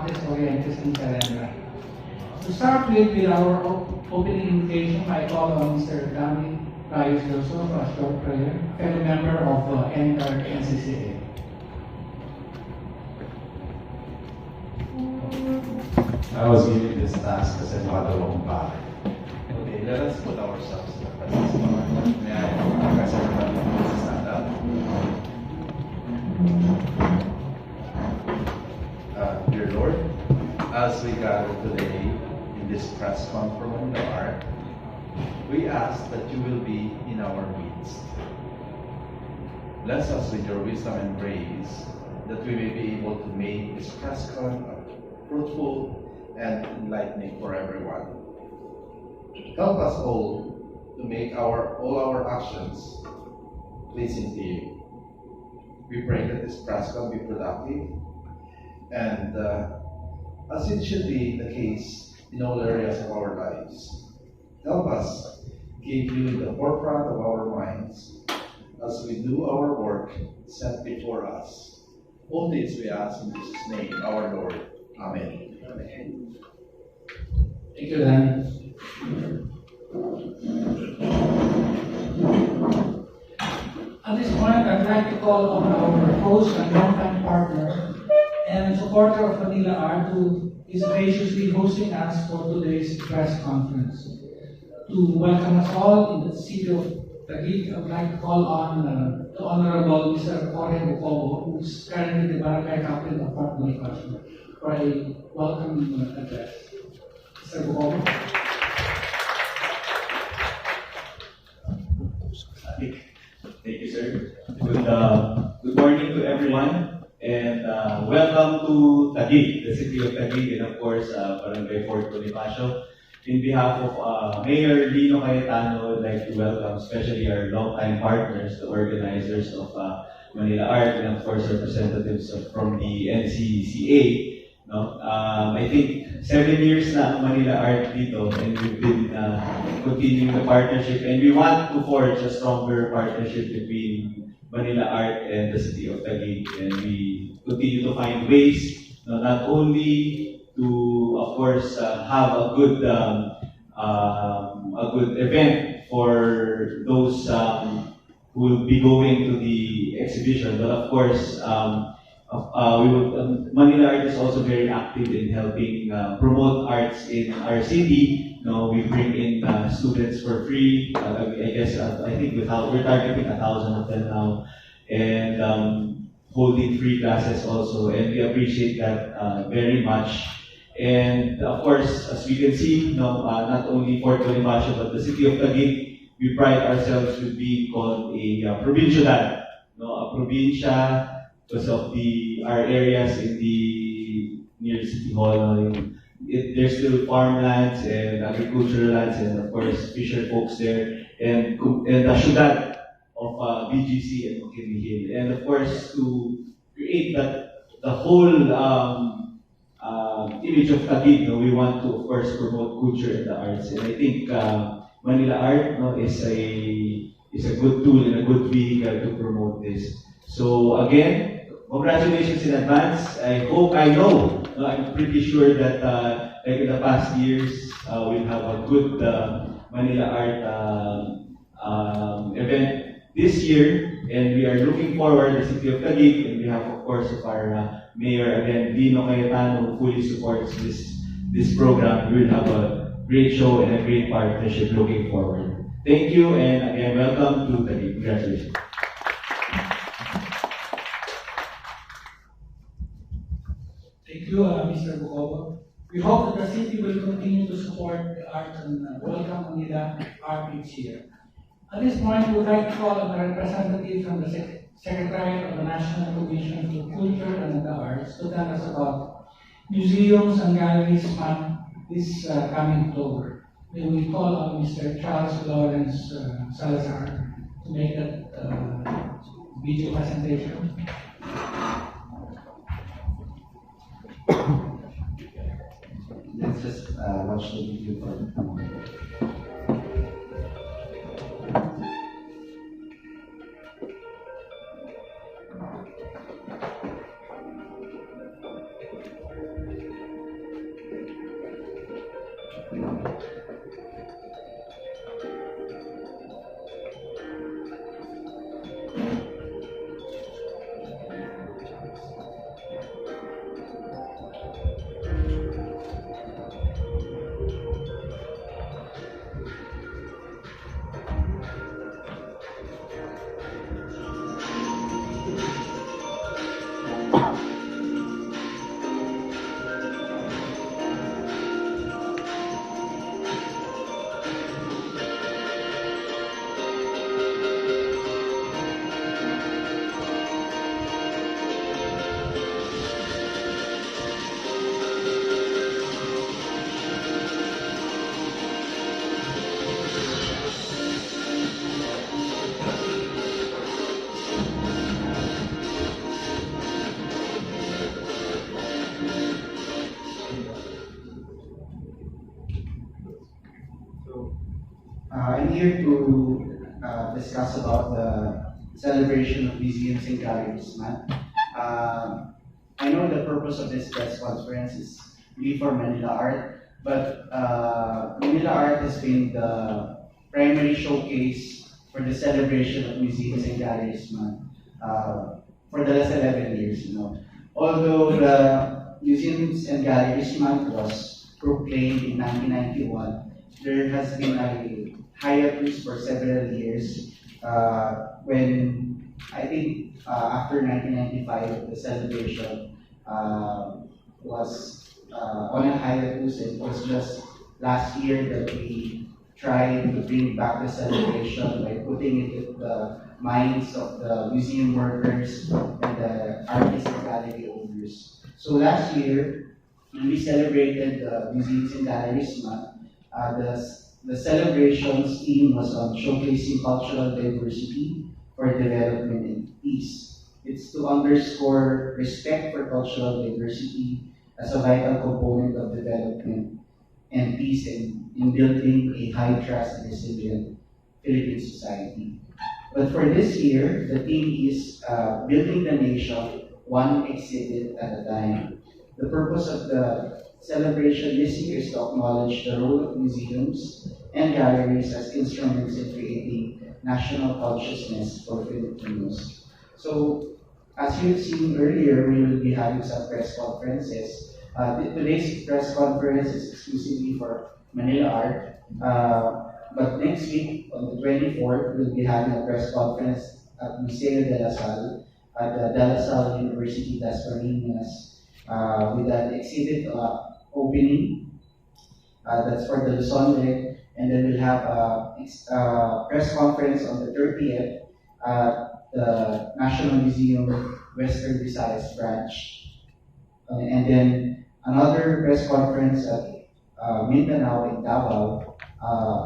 Artes Orientes and Calendra. To start with our opening invitation, I call on Mr. Dami Rayos Doso for a short prayer, fellow member of NCCA. I was given this task kasi nakadalawang bakit. Okay, let us put ourselves in the presence of our Lord. May I ask everybody to stand up? Dear Lord, as we gather today in this press conference from MetroArt, we ask that you will be in our midst. Bless us with your wisdom and grace, that we may be able to make this press conference fruitful and enlightening for everyone. Help us all to make all our actions pleasing to you. We pray that this press can be productive, and as it should be the case in all areas of our lives. Help us keep you in the forefront of our minds as we do our work set before us. All this we ask in Jesus' name, our Lord. Amen. Amen. Thank you, Dan. At this point, I'd like to call on our host and longtime partner and supporter of Manila Art, who is graciously hosting us for today's press conference. To welcome us all in the city of Taguig, I would like to call on the Honorable Mr. Jorge Bucobo, who is currently the Barangay Captain of Fort Bonifacio, for a welcome address. Mr. Bucobo. Thank you, sir. Good morning to everyone, and welcome to Taguig, the city of Taguig, and of course, Barangay Fort Bonifacio. In behalf of Mayor Lino Cayetano, I'd like to welcome especially our longtime partners, the organizers of Manila Art, and of course, representatives from the NCCA. No? I think 7 years na ang Manila Art dito, and we've been continuing the partnership, and we want to forge a stronger partnership between Manila Art and the city of Taguig, and we continue to find ways, not only to, of course, have a good event for those who will be going to the exhibition, but of course, Manila Art is also very active in helping promote arts in our city. We bring in students for free. I think we're targeting 1,000 of them now, and holding free classes also, and we appreciate that very much. And of course, as we can see, not only Fort Bonifacio but the city of Taguig, we pride ourselves with being called a provincial, a probinsya, because of our areas in the near City Hall. There's still farmlands and agricultural lands, and of course fisher folks there, and the ciudad of BGC and Makini Hill. And of course, to create the whole image of Taguig, we want to of course promote culture and the arts. And I think Manila Art is a good tool and a good vehicle to promote this. So again, congratulations in advance. I'm pretty sure that like in the past years, we'll have a good Manila Art event this year, and we are looking forward, the city of Taguig, and we have of course of our Mayor again, Lino Cayetano, who fully supports this program. We will have a great show and a great partnership looking forward. Thank you, and again, welcome to Taguig. Congratulations. Thank you, Mr. Bucobo. We hope that the city will continue to support the arts and welcome Manila Art each year. At this point, we would like to call on a representative from the Secretariat of the National Commission for Culture and the Arts to tell us about museums and galleries month this coming October. May we call on Mr. Charles Lawrence Salazar to make that video presentation. Let's just watch the video for a moment. So, I'm here to discuss about the celebration of museums and galleries month. Uh, I know the purpose of this press conference is really for Manila Art, but Manila Art has been the primary showcase for the celebration of museums and galleries month for the last 11 years. Although the Museums and Galleries Month was proclaimed in 1991, there has been a hiatus for several years when I think after 1995 the celebration was on a hiatus. It was just last year that we tried to bring back the celebration by putting it in the minds of the museum workers and the artists and gallery owners. So last year, when we celebrated the Museums and Galleries Month, the celebration's theme was on showcasing cultural diversity for development and peace. It's to underscore respect for cultural diversity as a vital component of development and peace in building a high trust and resilient Philippine society. But for this year, the theme is building the nation one exhibit at a time. The purpose of the celebration this year is to acknowledge the role of museums and galleries as instruments in creating national consciousness for Filipinos. So, as you've seen earlier, we will be having some press conferences. Today's press conference is exclusively for Manila Art. But next week, on the 24th, we'll be having a press conference at Museo de la Salle at the De La Salle University Das Marinas with an exhibit opening. That's for the Luzon leg. And then we'll have a press conference on the 30th at the National Museum Western Visayas branch. And then another press conference at Mindanao in Davao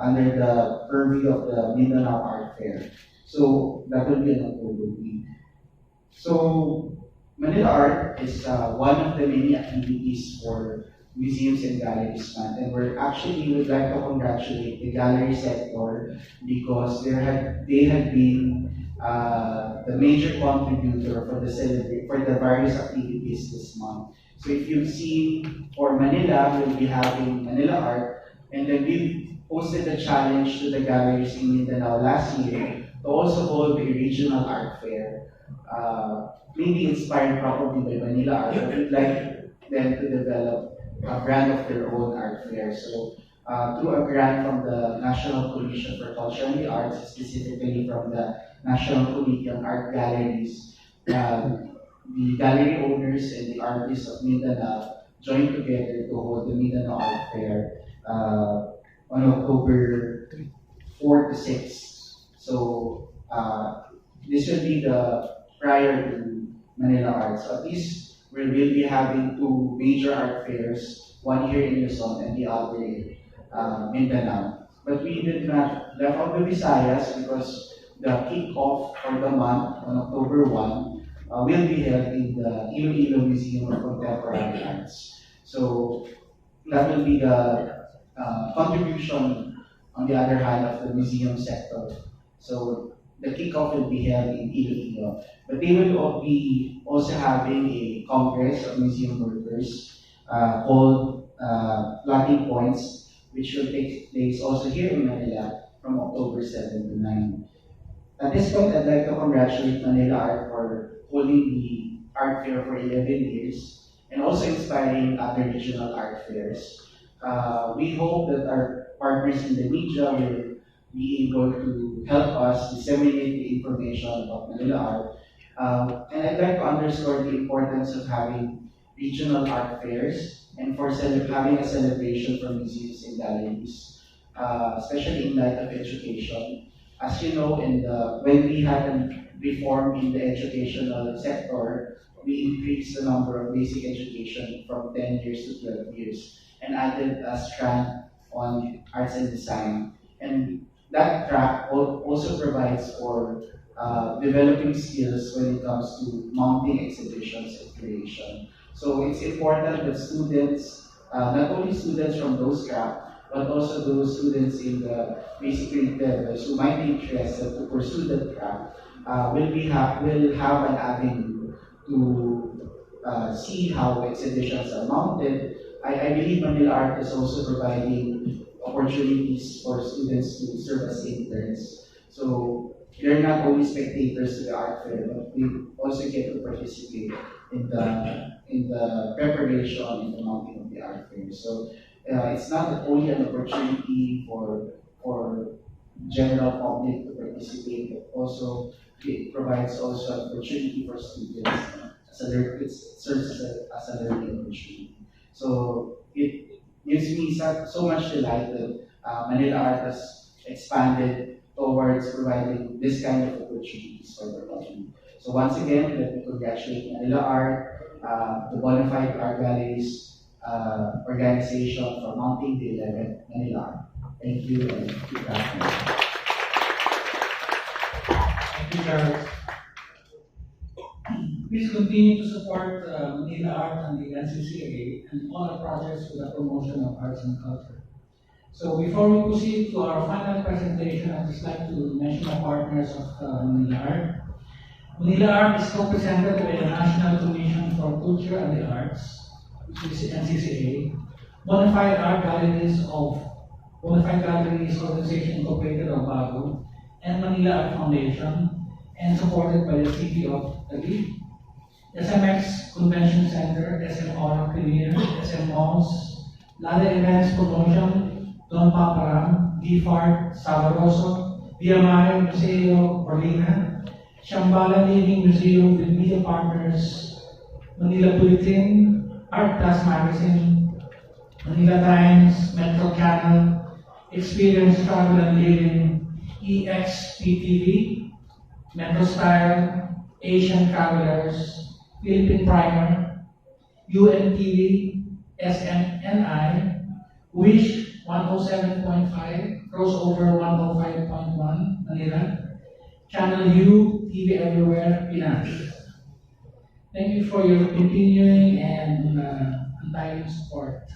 under the purview of the Mindanao Art Fair. So that will be an October week. So Manila Art is one of the many activities for museums and galleries month, and we would like to congratulate the gallery sector because they have been the major contributor for the various activities this month. So if you've seen for Manila, we'll be having Manila Art, and then we posted a challenge to the galleries in Mindanao last year to also hold a regional art fair. Maybe inspired probably by Manila Art, but we'd like them to develop a brand of their own art fair. So through a grant from the National Commission for Culture and the Arts, specifically from the National Committee on Art Galleries, the gallery owners and the artists of Mindanao joined together to hold the Mindanao Art Fair on October 4 to 6. So this will be the prior to Manila Art. So at least we will be having two major art fairs, one here in Luzon and the other in Mindanao. But we did not left out the Visayas because the kickoff for the month on October 1 will be held in the Iloilo Museum of Contemporary Arts. So that will be the contribution, on the other hand, of the museum sector. So the kickoff will be held in Iloilo. But they will be also having a congress of museum workers called Plotting Points, which will take place also here in Manila from October 7 to 9. At this point, I'd like to congratulate Manila Art for holding the art fair for 11 years and also inspiring other regional art fairs. We hope that our partners in the media will be able to help us disseminate the information about Manila Art. And I'd like to underscore the importance of having regional art fairs and for having a celebration for museums and galleries, especially in light of education. As you know, when we had a reform in the educational sector, we increased the number of basic education from 10 years to 12 years and added a strand on arts and design. And that track also provides for developing skills when it comes to mounting exhibitions and creation. So it's important that students, not only students from those tracks, but also those students in the basic grade levels who might be interested to pursue that track, will have an avenue to see how exhibitions are mounted. I believe Manila Art is also providing opportunities for students to serve as interns. So they're not only spectators to the art fair, but they also get to participate in the preparation and the mounting of the art fair. So it's not only an opportunity for general public to participate, but also it provides also an opportunity for students it serves as a learning opportunity. So it gives me so much delight that Manila Art has expanded towards providing this kind of opportunities for the public. So once again, let me congratulate Manila Art, the Bonafide Art Galleries organization for mounting the 11th Manila Art. Thank you and keep practicing. Thank you, Charles. Please continue to support Manila Art and the NCCA and all our projects for the promotion of arts and culture. So before we proceed to our final presentation, I'd just like to mention the partners of Manila Art. Manila Art is co-presented by the National Commission for Culture and the Arts, which is NCCA, Bonafide Art Galleries of Bonafide Galleries Organization Incorporated of Bago, and Manila Art Foundation, and supported by the City of Taguig, SMX Convention Center, SM Aura Premier, SM Malls, Lada Events Promotion, Don Paparam, DFART, Sabroso, BMI, Museo Orlina, Shambhala Living Museum with media partners, Manila Bulletin, Art Plus Magazine, Manila Times, Metro Channel, Experience Travel and Living, EXPTV, Metro Style, Asian Travelers, Philippine Primer, UNTV, SMNI, Wish 107.5, Crossover 105.1, Manila, Channel U, TV Everywhere, Pinas. Thank you for your continuing and untiring support.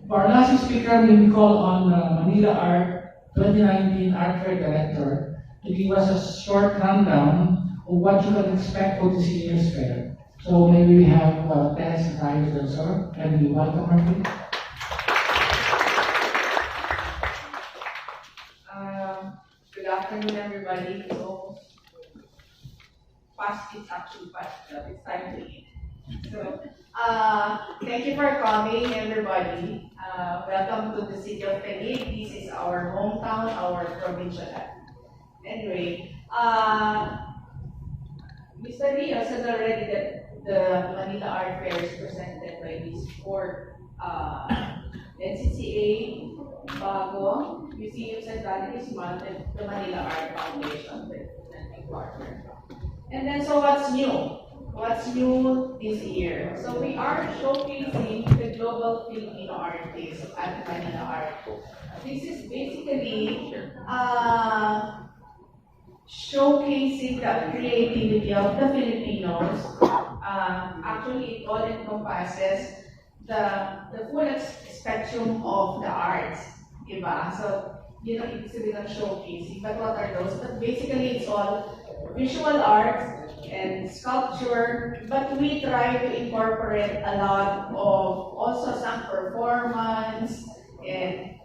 For our last speaker, we call on Manila Art 2019 Art Fair Director to give us a short rundown of what you can expect for this year's fair. So maybe we have Tess and sir. Can we welcome her, please? Good afternoon, everybody. So, fast it's actually fast. It's time to eat. So, thank you for coming, everybody. Welcome to the city of Taguig. This is our hometown, our provincial. Anyway, Mr. Rio said already that the Manila Art Fair is presented by these four NCCA, Bago, Museums and Galleries Month, and the Manila Art Foundation, the big partner. And then, so what's new? What's new this year? So we are showcasing the global Filipino artists at Manila Art. This is basically showcasing the creativity of the Filipinos. Actually, it all encompasses the full spectrum of the arts, diba? So, you know, it's a bit showcasing, but what are those? But basically, it's all visual arts and sculpture, but we try to incorporate a lot of also some performance And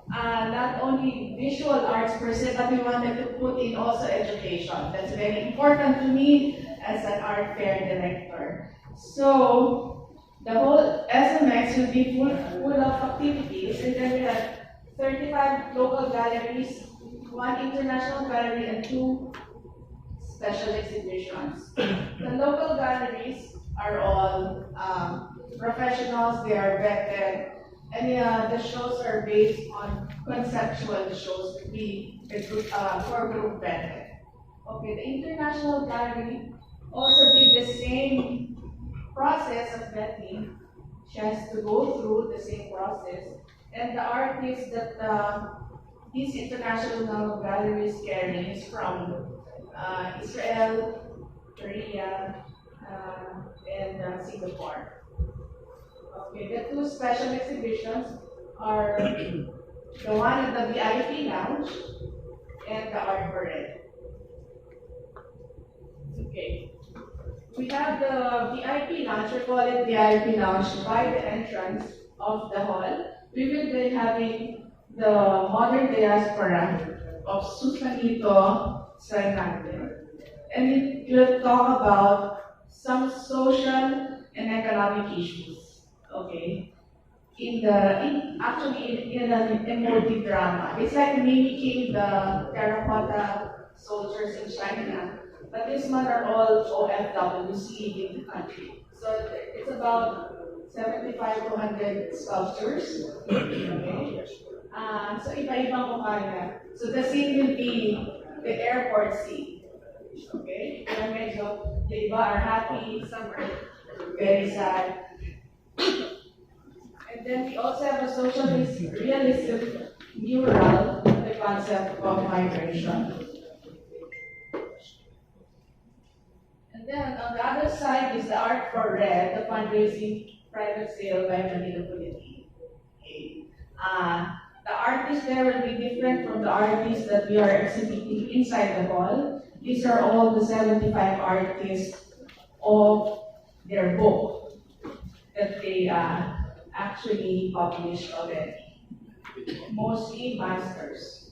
not only visual arts per se, but we wanted to put in also education. That's very important to me as an art fair director. So the whole SMX will be full of activities, and then we have 35 local galleries, one international gallery, and two special exhibitions. The local galleries are all professionals, they are vetted, and the shows are based on conceptual shows to be for group vetted. Okay, the international gallery also did the same process of vetting. She has to go through the same process, and the artists that these international galleries carry is from Israel, Korea, and Singapore. Okay, the two special exhibitions are the one at the VIP lounge and the art parade. Okay. We have the VIP lounge, we call it VIP lounge by the entrance of the hall. We will be having the modern diaspora of Susanito Fernandez. And it will talk about some social and economic issues. Okay. Actually in an emotive drama. It's like mimicking the terracotta soldiers in China. But this one are all OFWs leaving the country. So it's about 75 to 100 sculptures. Okay. So iba-ibang kumaya. So the scene will be the airport scene. Okay? Kaya medyo, the iba are happy, some are very sad. And then we also have a socialist realistic mural, the concept of migration. And then on the other side is the Art for Red, the fundraising private sale by Manila Politi. Okay. The artists there will be different from the artists that we are exhibiting inside the hall. These are all the 75 artists of their book that they actually published already. Mostly masters.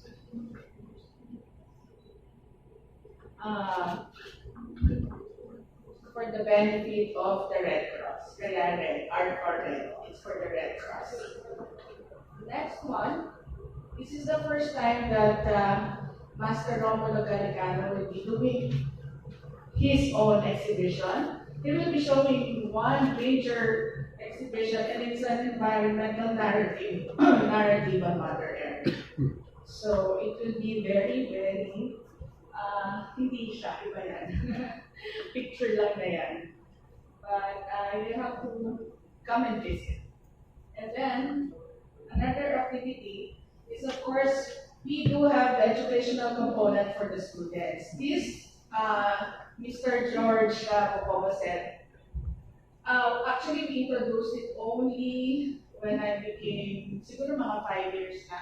For the benefit of the Red Cross. Kaya red, art for red. It's for the Red Cross. Next one. This is the first time that Master Romulo Gallicano will be doing his own exhibition. He will be showing one major exhibition, and it's an environmental narrative, narrative on Mother Earth. So it will be very, very, hindi siya, iba yan. Picture lang na yan. But you have to come and visit. And then, another activity is, of course, we do have the educational component for the students. This, Mr. George Popomo said, actually, we introduced it only when I became, siguro mga 5 years na,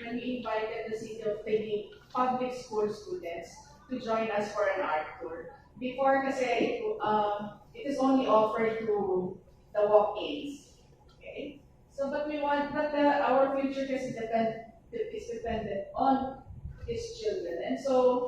when we invited the City of Taguig public school students to join us for an art tour. Before kasi, it is only offered to the walk-ins. Okay? So, but our future is dependent on these children. And so,